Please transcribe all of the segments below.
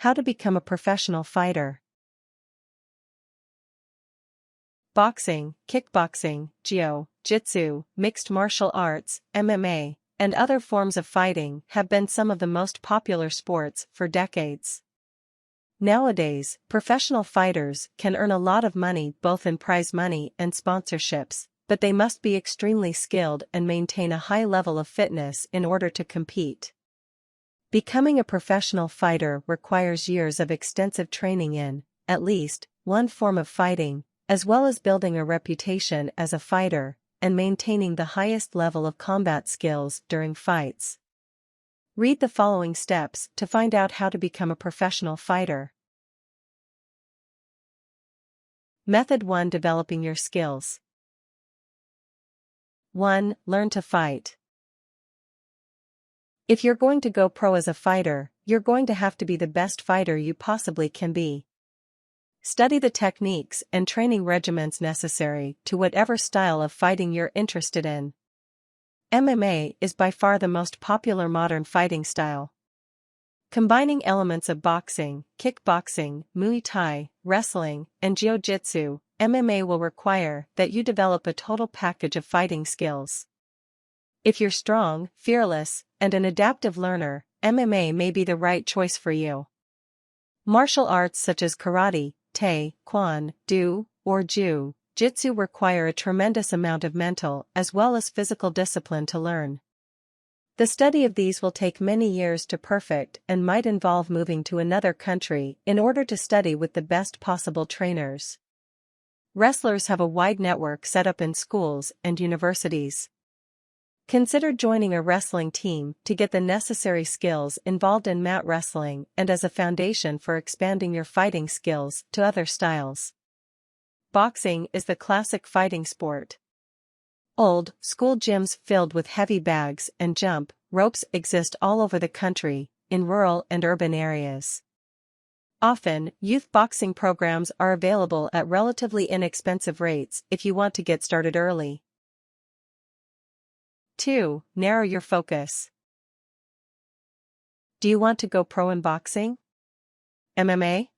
How to become a professional fighter. Boxing, kickboxing, jiu-jitsu, mixed martial arts, MMA, and other forms of fighting have been some of the most popular sports for decades. Nowadays, professional fighters can earn a lot of money both in prize money and sponsorships, but they must be extremely skilled and maintain a high level of fitness in order to compete. Becoming a professional fighter requires years of extensive training in, at least, one form of fighting, as well as building a reputation as a fighter, and maintaining the highest level of combat skills during fights. Read the following steps to find out how to become a professional fighter. Method 1. Developing your skills. 1. Learn to fight. If you're going to go pro as a fighter, you're going to have to be the best fighter you possibly can be. Study the techniques and training regimens necessary to whatever style of fighting you're interested in. MMA is by far the most popular modern fighting style. Combining elements of boxing, kickboxing, Muay Thai, wrestling, and jiu-jitsu, MMA will require that you develop a total package of fighting skills. If you're strong, fearless, and an adaptive learner, MMA may be the right choice for you. Martial arts such as karate, taekwondo, or jiu-jitsu require a tremendous amount of mental as well as physical discipline to learn. The study of these will take many years to perfect and might involve moving to another country in order to study with the best possible trainers. Wrestlers have a wide network set up in schools and universities. Consider joining a wrestling team to get the necessary skills involved in mat wrestling and as a foundation for expanding your fighting skills to other styles. Boxing is the classic fighting sport. Old school gyms filled with heavy bags and jump ropes exist all over the country, in rural and urban areas. Often, youth boxing programs are available at relatively inexpensive rates if you want to get started early. 2. Narrow your focus. Do you want to go pro in boxing? MMA?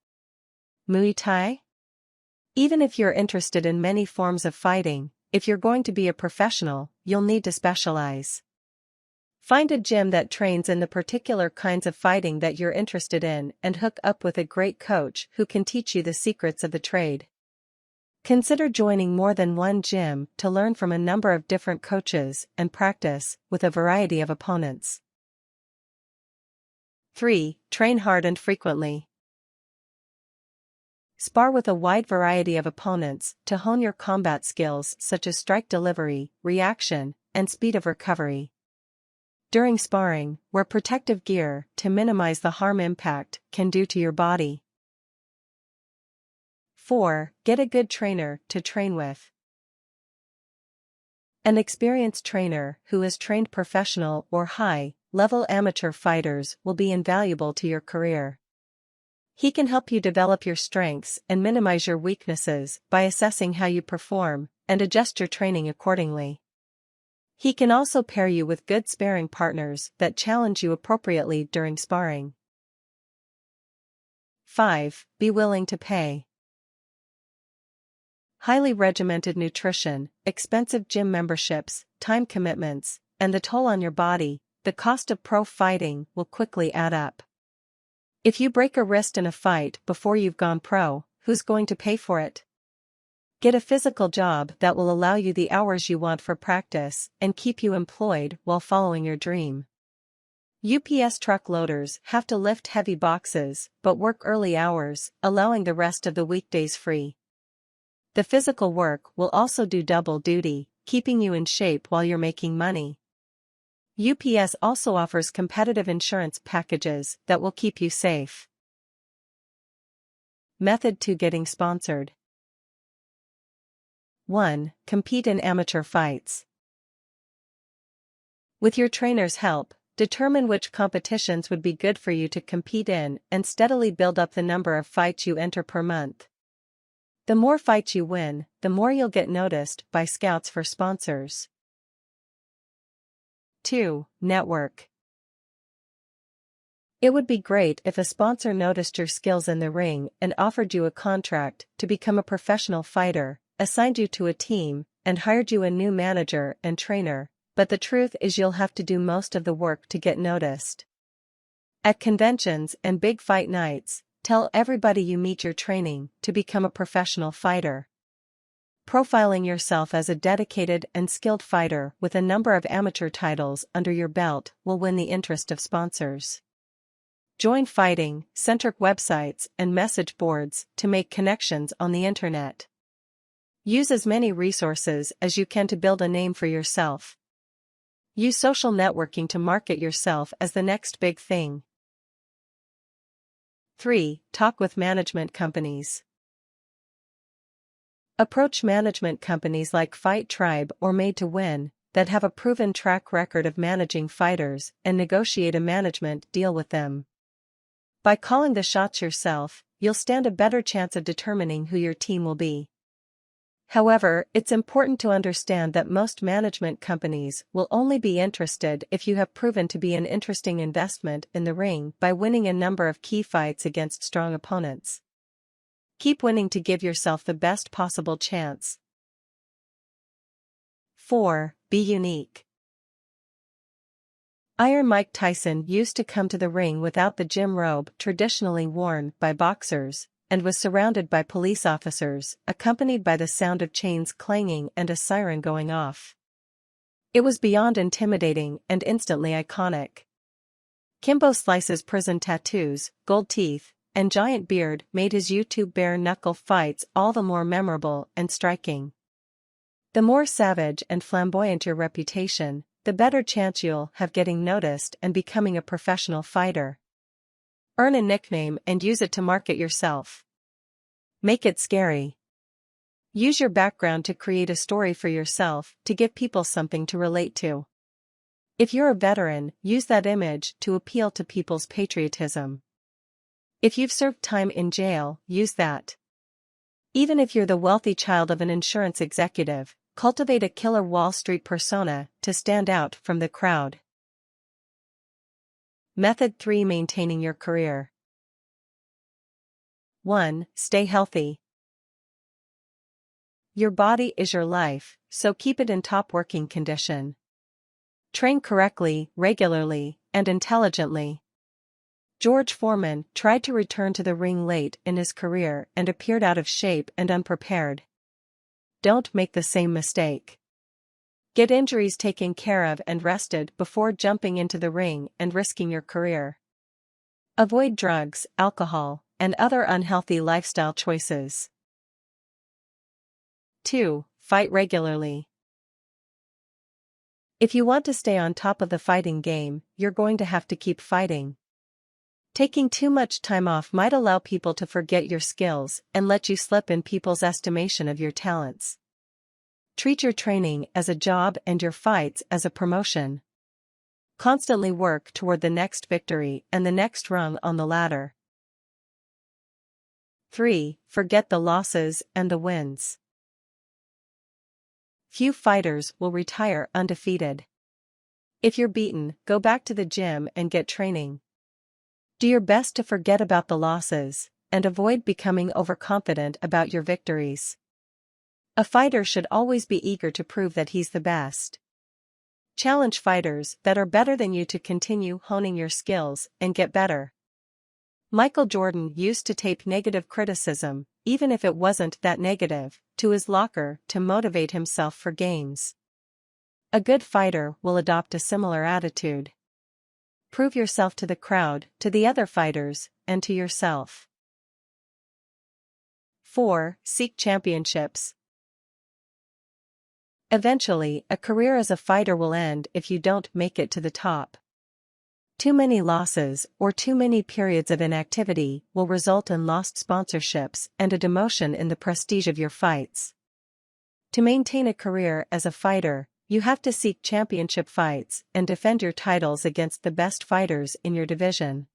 Muay Thai? Even if you're interested in many forms of fighting, if you're going to be a professional, you'll need to specialize. Find a gym that trains in the particular kinds of fighting that you're interested in and hook up with a great coach who can teach you the secrets of the trade. Consider joining more than one gym to learn from a number of different coaches and practice with a variety of opponents. 3. Train hard and frequently. Spar with a wide variety of opponents to hone your combat skills such as strike delivery, reaction, and speed of recovery. During sparring, wear protective gear to minimize the harm impact can do to your body. 4. Get a good trainer to train with. An experienced trainer who has trained professional or high-level amateur fighters will be invaluable to your career. He can help you develop your strengths and minimize your weaknesses by assessing how you perform and adjust your training accordingly. He can also pair you with good sparring partners that challenge you appropriately during sparring. 5. Be willing to pay. Highly regimented nutrition, expensive gym memberships, time commitments, and the toll on your body, the cost of pro fighting will quickly add up. If you break a wrist in a fight before you've gone pro, who's going to pay for it? Get a physical job that will allow you the hours you want for practice and keep you employed while following your dream. UPS truck loaders have to lift heavy boxes but work early hours, allowing the rest of the weekdays free. The physical work will also do double duty, keeping you in shape while you're making money. UPS also offers competitive insurance packages that will keep you safe. Method 2. Getting sponsored. 1. Compete in amateur fights. With your trainer's help, determine which competitions would be good for you to compete in and steadily build up the number of fights you enter per month. The more fights you win, the more you'll get noticed by scouts for sponsors. 2. Network. It would be great if a sponsor noticed your skills in the ring and offered you a contract to become a professional fighter, assigned you to a team, and hired you a new manager and trainer, but the truth is you'll have to do most of the work to get noticed. At conventions and big fight nights, tell everybody you meet you're training to become a professional fighter. Profiling yourself as a dedicated and skilled fighter with a number of amateur titles under your belt will win the interest of sponsors. Join fighting-centric websites and message boards to make connections on the internet. Use as many resources as you can to build a name for yourself. Use social networking to market yourself as the next big thing. 3. Talk with management companies. Approach management companies like Fight Tribe or Made to Win that have a proven track record of managing fighters and negotiate a management deal with them. By calling the shots yourself, you'll stand a better chance of determining who your team will be. However, it's important to understand that most management companies will only be interested if you have proven to be an interesting investment in the ring by winning a number of key fights against strong opponents. Keep winning to give yourself the best possible chance. 4. Be unique. Iron Mike Tyson used to come to the ring without the gym robe traditionally worn by boxers, and was surrounded by police officers, accompanied by the sound of chains clanging and a siren going off. It was beyond intimidating and instantly iconic. Kimbo Slice's prison tattoos, gold teeth, and giant beard made his YouTube bare-knuckle fights all the more memorable and striking. The more savage and flamboyant your reputation, the better chance you'll have getting noticed and becoming a professional fighter. Earn a nickname and use it to market yourself. Make it scary. Use your background to create a story for yourself to give people something to relate to. If you're a veteran, use that image to appeal to people's patriotism. If you've served time in jail, use that. Even if you're the wealthy child of an insurance executive, cultivate a killer Wall Street persona to stand out from the crowd. Method 3. Maintaining your career. 1. Stay healthy. Your body is your life, so keep it in top working condition. Train correctly, regularly, and intelligently. George Foreman tried to return to the ring late in his career and appeared out of shape and unprepared. Don't make the same mistake. Get injuries taken care of and rested before jumping into the ring and risking your career. Avoid drugs, alcohol, and other unhealthy lifestyle choices. 2. Fight regularly. If you want to stay on top of the fighting game, you're going to have to keep fighting. Taking too much time off might allow people to forget your skills and let you slip in people's estimation of your talents. Treat your training as a job and your fights as a promotion. Constantly work toward the next victory and the next rung on the ladder. 3. Forget the losses and the wins. Few fighters will retire undefeated. If you're beaten, go back to the gym and get training. Do your best to forget about the losses, and avoid becoming overconfident about your victories. A fighter should always be eager to prove that he's the best. Challenge fighters that are better than you to continue honing your skills and get better. Michael Jordan used to tape negative criticism, even if it wasn't that negative, to his locker to motivate himself for games. A good fighter will adopt a similar attitude. Prove yourself to the crowd, to the other fighters, and to yourself. 4. Seek championships. Eventually, a career as a fighter will end if you don't make it to the top. Too many losses or too many periods of inactivity will result in lost sponsorships and a demotion in the prestige of your fights. To maintain a career as a fighter, you have to seek championship fights and defend your titles against the best fighters in your division.